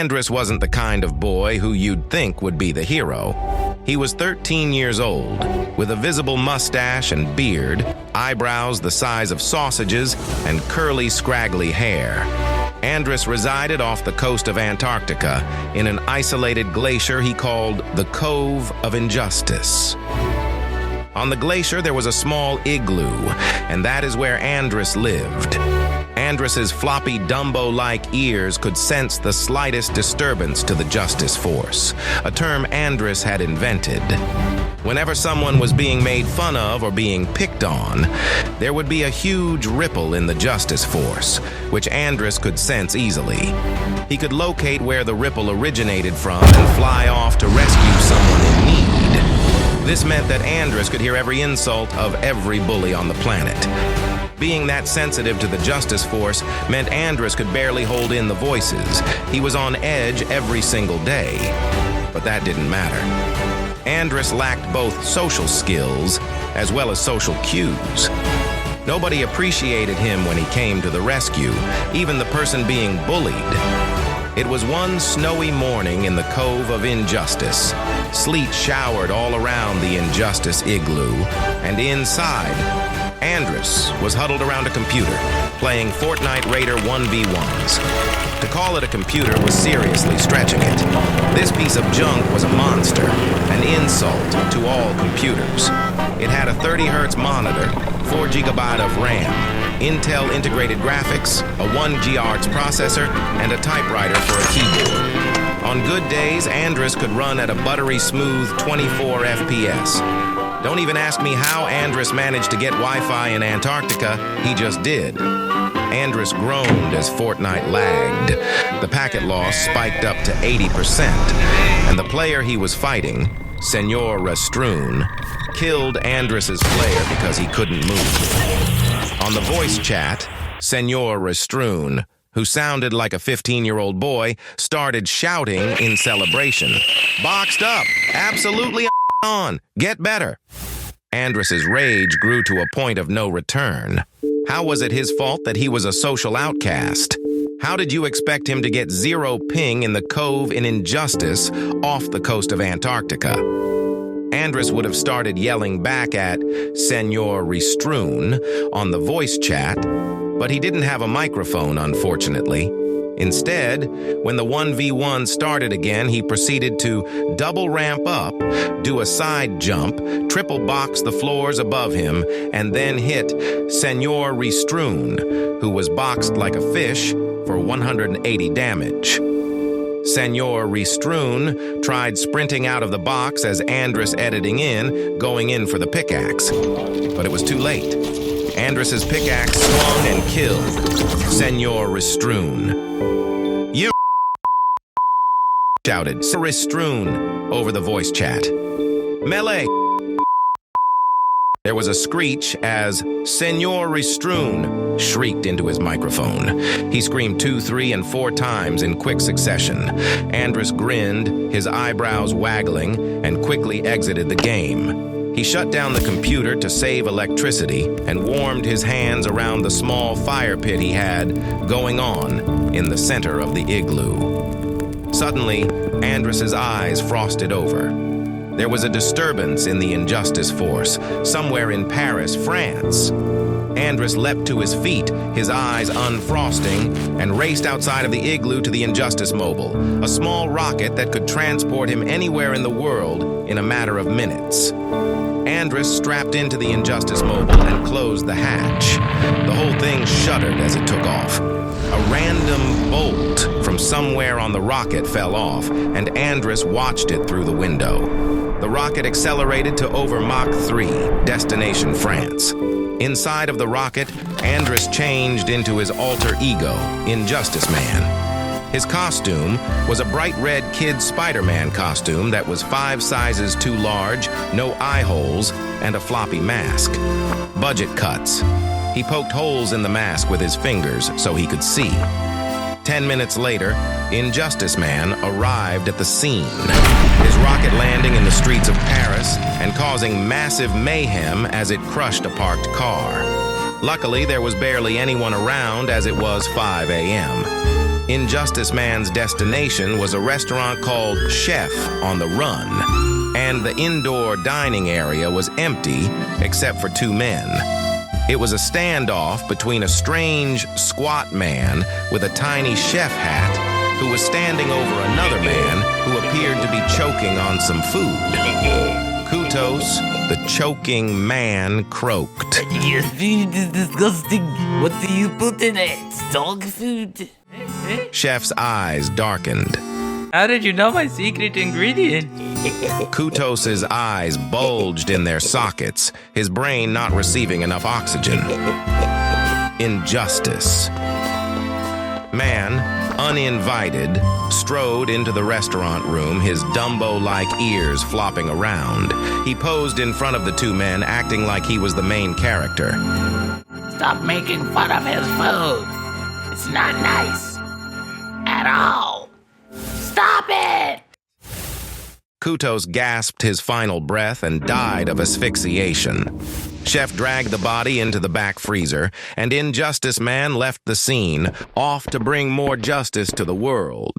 Andris wasn't the kind of boy who you'd think would be the hero. He was 13 years old, with a visible mustache and beard, eyebrows the size of sausages, and curly, scraggly hair. Andris resided off the coast of Antarctica in an isolated glacier he called the Cove of Injustice. On the glacier, there was a small igloo, and that is where Andris lived. Andris's floppy Dumbo-like ears could sense the slightest disturbance to the Justice Force, a term Andris had invented. Whenever someone was being made fun of or being picked on, there would be a huge ripple in the Justice Force, which Andris could sense easily. He could locate where the ripple originated from and fly off to rescue someone in need. This meant that Andris could hear every insult of every bully on the planet. Being that sensitive to the Justice Force meant Andris could barely hold in the voices. He was on edge every single day. But that didn't matter. Andris lacked both social skills as well as social cues. Nobody appreciated him when he came to the rescue, even the person being bullied. It was one snowy morning in the Cove of Injustice. Sleet showered all around the Injustice igloo, and inside, Andris was huddled around a computer, playing Fortnite Raider 1v1s. To call it a computer was seriously stretching it. This piece of junk was a monster, an insult to all computers. It had a 30 Hz monitor, 4 GB of RAM, Intel integrated graphics, a 1 GHz processor, and a typewriter for a keyboard. On good days, Andris could run at a buttery smooth 24 FPS. Don't even ask me how Andris managed to get Wi-Fi in Antarctica, he just did. Andris groaned as Fortnite lagged. The packet loss spiked up to 80%, and the player he was fighting, Senor Restroon, killed Andris's player because he couldn't move. On the voice chat, Senor Restroon, who sounded like a 15-year-old boy, started shouting in celebration. "Boxed up! Absolutely on! Get better!" Andris's rage grew to a point of no return. How was it his fault that he was a social outcast? How did you expect him to get 0 ping in the Cove in Injustice off the coast of Antarctica? Andris would have started yelling back at Senor Restroon on the voice chat, but he didn't have a microphone, unfortunately. Instead, when the 1v1 started again, he proceeded to double ramp up, do a side jump, triple box the floors above him, and then hit Senor Restroon, who was boxed like a fish, for 180 damage. Senor Restroon tried sprinting out of the box as Andris editing in, going in for the pickaxe. But it was too late. Andris's pickaxe swung and killed Senor Restroon. "You!" shouted Restroon over the voice chat. "Melee!" There was a screech as Senor Restroon shrieked into his microphone. He screamed 2, 3, and 4 times in quick succession. Andris grinned, his eyebrows waggling, and quickly exited the game. He shut down the computer to save electricity and warmed his hands around the small fire pit he had going on in the center of the igloo. Suddenly, Andris's eyes frosted over. There was a disturbance in the Injustice Force, somewhere in Paris, France. Andris leapt to his feet, his eyes unfrosting, and raced outside of the igloo to the Injustice Mobile, a small rocket that could transport him anywhere in the world in a matter of minutes. Andris strapped into the Injustice Mobile and closed the hatch. The whole thing shuddered as it took off. A random bolt from somewhere on the rocket fell off, and Andris watched it through the window. The rocket accelerated to over Mach 3, destination France. Inside of the rocket, Andris changed into his alter ego, Injustice Man. His costume was a bright red kid Spider-Man costume that was 5 sizes too large, no eye holes, and a floppy mask. Budget cuts. He poked holes in the mask with his fingers so he could see. 10 minutes later, Injustice Man arrived at the scene, his rocket landing in the streets of Paris and causing massive mayhem as it crushed a parked car. Luckily, there was barely anyone around as it was 5 a.m. Injustice Man's destination was a restaurant called Chef on the Run, and the indoor dining area was empty except for two men. It was a standoff between a strange, squat man with a tiny chef hat who was standing over another man who appeared to be choking on some food. Kutos, the choking man, croaked. Your food is disgusting. What do you put in it? Dog food? Chef's eyes darkened. How did you know my secret ingredient? Kutos's eyes bulged in their sockets, his brain not receiving enough oxygen. Injustice. Man, uninvited, strode into the restaurant room, his Dumbo-like ears flopping around. He posed in front of the two men, acting like he was the main character. Stop making fun of his food. It's not nice. At all. Stop it! Kutos gasped his final breath and died of asphyxiation. Chef dragged the body into the back freezer, and Injustice Man left the scene, off to bring more justice to the world.